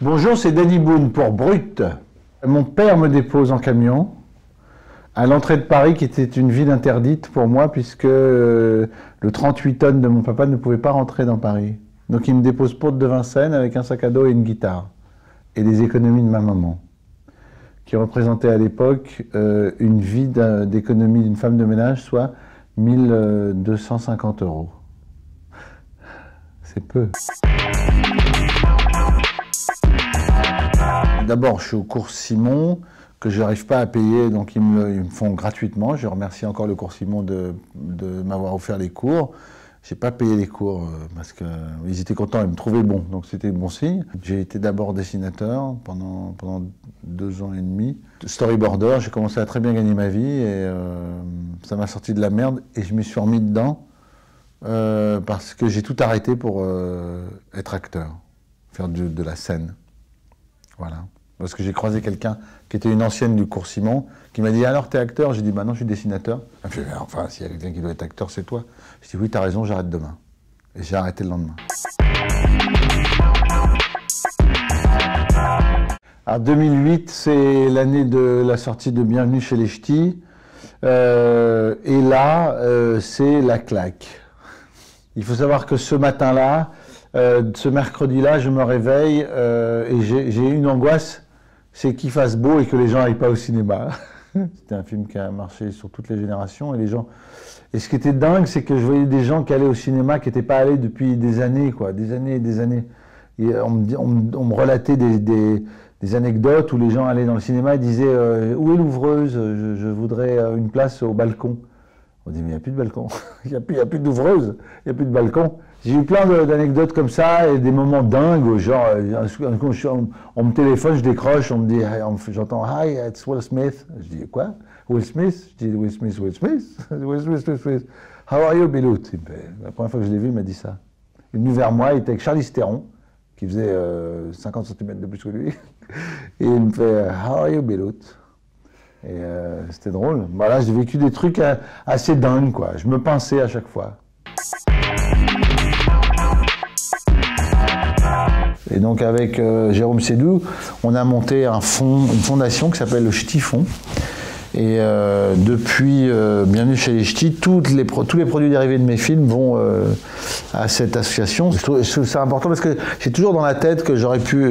Bonjour, c'est Danny Boone pour Brut. Mon père me dépose en camion à l'entrée de Paris, qui était une ville interdite pour moi, puisque le 38 tonnes de mon papa ne pouvait pas rentrer dans Paris. Donc il me dépose porte de Vincennes avec un sac à dos et une guitare. Et les économies de ma maman, qui représentaient à l'époque une vie d'économie d'une femme de ménage, soit 1250 €. C'est peu. D'abord, je suis au cours Simon, que je n'arrive pas à payer, donc ils me font gratuitement. Je remercie encore le cours Simon de m'avoir offert les cours. Je n'ai pas payé les cours parce qu'ils étaient contents, ils me trouvaient bon, donc c'était bon signe. J'ai été d'abord dessinateur pendant 2 ans et demi. Storyboarder, j'ai commencé à très bien gagner ma vie et ça m'a sorti de la merde et je me suis remis dedans parce que j'ai tout arrêté pour être acteur, faire de la scène. Voilà. Parce que j'ai croisé quelqu'un qui était une ancienne du cours Simon, qui m'a dit « Alors, t'es acteur ?» J'ai dit « Bah non, je suis dessinateur. » Elle me dit « Enfin, s'il y a quelqu'un qui doit être acteur, c'est toi. » Je dis « Oui, t'as raison, j'arrête demain. » Et j'ai arrêté le lendemain. Alors, 2008, c'est l'année de la sortie de Bienvenue chez les Ch'tis. Et là, c'est la claque. Il faut savoir que ce matin-là, ce mercredi-là, je me réveille et j'ai une angoisse, c'est qu'il fasse beau et que les gens n'aillent pas au cinéma. C'était un film qui a marché sur toutes les générations et les gens... Et ce qui était dingue, c'est que je voyais des gens qui allaient au cinéma, qui n'étaient pas allés depuis des années, quoi, des années et des années. Et on me relatait des anecdotes où les gens allaient dans le cinéma et disaient « Où est l'ouvreuse? Je voudrais une place au balcon. » On dit « Mais il n'y a plus de balcon, il n'y a plus d'ouvreuse, il n'y a plus de balcon. » J'ai eu plein d'anecdotes comme ça et des moments dingues, genre, on me téléphone, je décroche, on me dit, j'entends « Hi, it's Will Smith ». Je dis « Quoi? Will Smith ?» Je dis « Will Smith, Will Smith, Will Smith, Will Smith. How are you, Bilout ?» La première fois que je l'ai vu, il m'a dit ça. Il est venu vers moi, il était avec Charlize Theron, qui faisait 50 cm de plus que lui. Et il me fait « How are you, Bilout ?» Et c'était drôle. Voilà, j'ai vécu des trucs assez dingues, quoi. Je me pinçais à chaque fois. Et donc avec Jérôme Sédou, on a monté une fondation qui s'appelle le Ch'ti Fonds. Et depuis Bienvenue chez les Ch'tis, tous les produits dérivés de mes films vont à cette association. Je trouve ça important parce que j'ai toujours dans la tête que j'aurais pu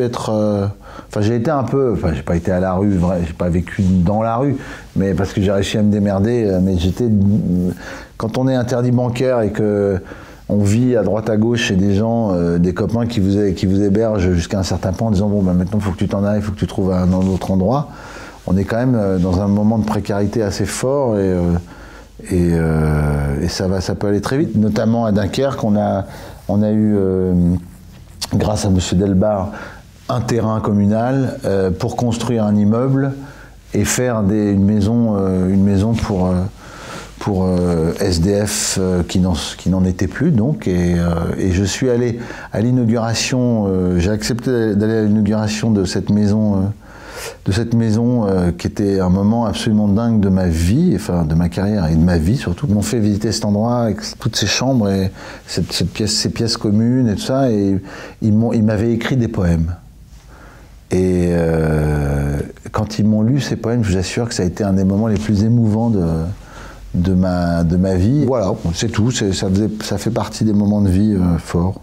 être... Enfin, j'ai été un peu... Enfin, j'ai pas été à la rue, j'ai pas vécu dans la rue, mais parce que j'ai réussi à me démerder. Mais j'étais... Quand on est interdit bancaire et que on vit à droite à gauche chez des gens, des copains qui vous hébergent jusqu'à un certain point en disant « Bon, ben, maintenant, il faut que tu t'en ailles, il faut que tu trouves un autre endroit », on est quand même dans un moment de précarité assez fort et ça peut aller très vite. Notamment à Dunkerque, on a eu, grâce à M. Delbar, un terrain communal pour construire un immeuble et faire une maison pour SDF qui n'en était plus, donc, et je suis allé à l'inauguration, j'ai accepté d'aller à l'inauguration de cette maison, qui était un moment absolument dingue de ma vie, enfin de ma carrière et de ma vie surtout. Ils m'ont fait visiter cet endroit avec toutes ces chambres et ces pièces communes et tout ça, et ils m'avaient écrit des poèmes. Et quand ils m'ont lu ces poèmes, je vous assure que ça a été un des moments les plus émouvants de ma vie. Voilà, c'est tout, ça fait partie des moments de vie forts.